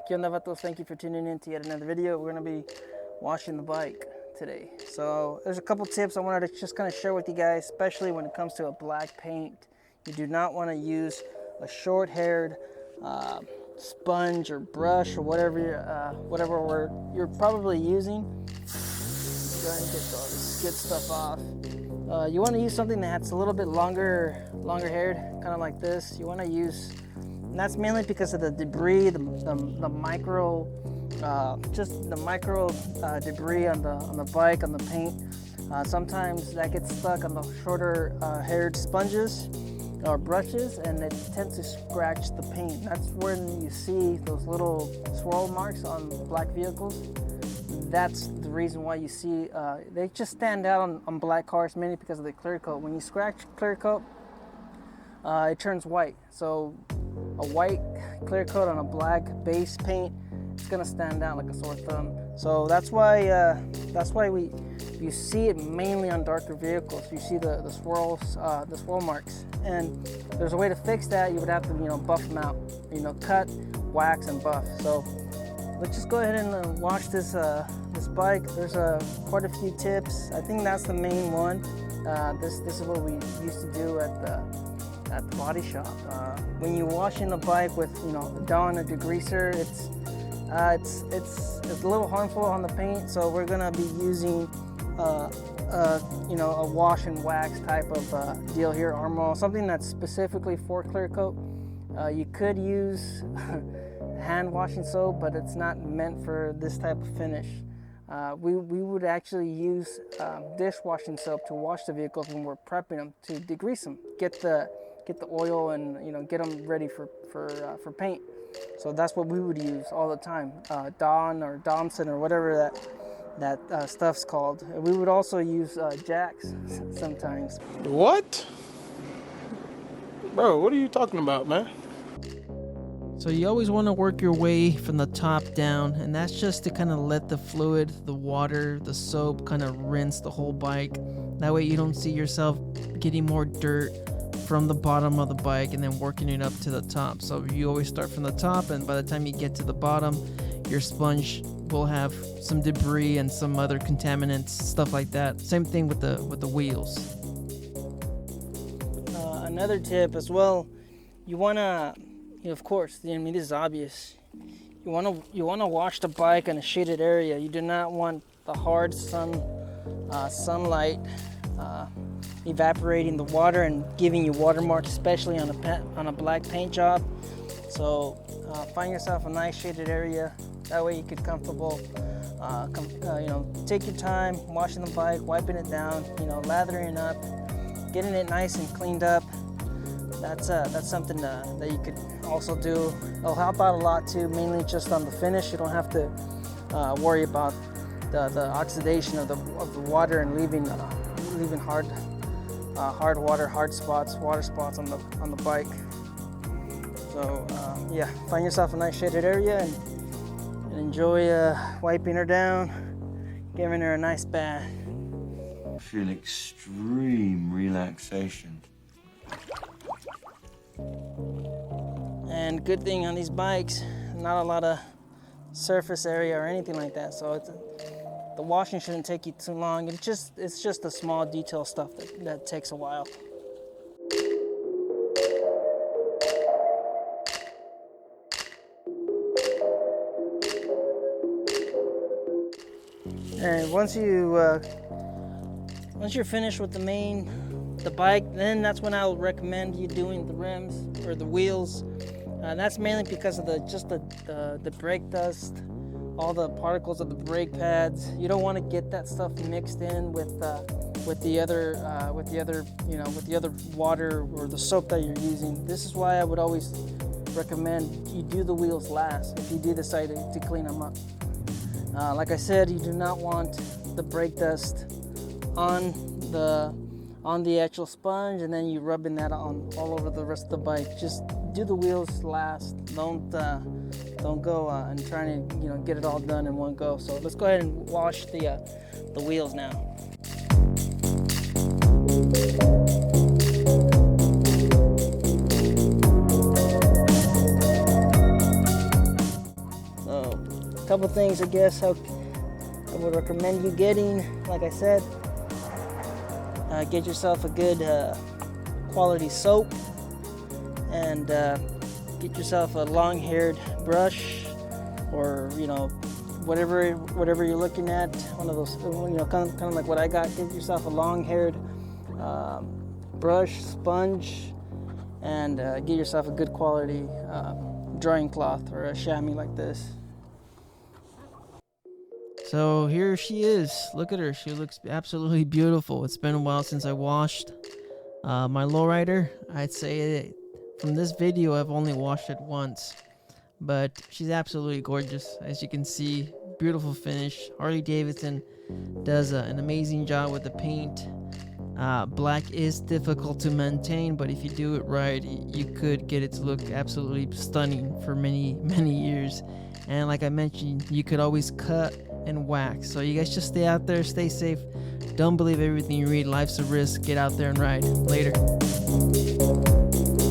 ¿Qué onda, vatos? Thank you for tuning in to yet another video. We're going to be washing the bike today. So there's a couple tips I wanted to just kind of share with you guys, especially when it comes to a black paint. You do not want to use a short-haired sponge or brush or whatever you're probably using. Let's go ahead and get all this good stuff off. You want to use something that's a little bit longer haired, kind of like this. You want to use, and that's mainly because of the debris, the micro, just the micro debris on the bike, on the paint. Sometimes that gets stuck on the shorter haired sponges or brushes, and it tends to scratch the paint. That's when you see those little swirl marks on black vehicles. That's the reason why you see they just stand out on black cars, mainly because of the clear coat. When you scratch clear coat, it turns white. So a white clear coat on a black base paint, it's gonna stand out like a sore thumb. So that's why you see it mainly on darker vehicles. You see the swirls, the swirl marks, and there's a way to fix that. You would have to buff them out, cut, wax, and buff. So let's just go ahead and wash this bike. There's quite a few tips. I think that's the main one. This is what we used to do at the body shop. When you're washing the bike with a Dawn or degreaser, it's a little harmful on the paint. So we're gonna be using a wash and wax type of deal here, Armor, something that's specifically for clear coat. You could use hand washing soap, but it's not meant for this type of finish. We would actually use dishwashing soap to wash the vehicles when we're prepping them, to degrease them, get the oil and get them ready for paint. So that's what we would use all the time, Dawn or Domson or whatever that stuff's called. We would also use Jacks sometimes. What? Bro, what are you talking about, man? So you always want to work your way from the top down, and that's just to kind of let the fluid, the water, the soap kind of rinse the whole bike. That way you don't see yourself getting more dirt from the bottom of the bike and then working it up to the top. So you always start from the top, and by the time you get to the bottom, your sponge will have some debris and some other contaminants, stuff like that. Same thing with the wheels. Another tip as well, you want to, of course, this is obvious. You want to wash the bike in a shaded area. You do not want the hard sunlight evaporating the water and giving you watermarks, especially on a black paint job. So find yourself a nice shaded area. That way you could comfortable, take your time washing the bike, wiping it down, lathering it up, getting it nice and cleaned up. That's something that you could also do. It'll help out a lot too, mainly just on the finish. You don't have to worry about the oxidation of the water and leaving hard water spots on the bike. So yeah, find yourself a nice shaded area and enjoy wiping her down, giving her a nice bath. I feel extreme relaxation. And good thing on these bikes, not a lot of surface area or anything like that, so the washing shouldn't take you too long. It's just the small detail stuff that takes a while. And once you're finished with the bike, then that's when I would recommend you doing the rims or the wheels. That's mainly because of the brake dust, all the particles of the brake pads. You don't want to get that stuff mixed in with the other water or the soap that you're using. This is why I would always recommend you do the wheels last if you do decide to clean them up. Like I said, you do not want the brake dust on the actual sponge and then you rubbing that on all over the rest of the bike. Just do the wheels last. Don't go and try to get it all done in one go. So let's go ahead and wash the wheels now. couple things, I guess, I would recommend you getting. Like I said, get yourself a good quality soap, and get yourself a long-haired brush, or whatever you're looking at. One of those, kind of like what I got. Get yourself a long-haired brush, sponge, and get yourself a good quality drying cloth or a chamois like this. So here she is. Look at her. She looks absolutely beautiful. It's been a while since I washed my lowrider. I'd say from this video I've only washed it once, but she's absolutely gorgeous. As you can see, beautiful finish. Harley-Davidson does an amazing job with the paint. Black is difficult to maintain, but if you do it right, you could get it to look absolutely stunning for many years. And like I mentioned, you could always cut and wax. So you guys just stay out there, stay safe. Don't believe everything you read. Life's a risk. Get out there and ride. Later.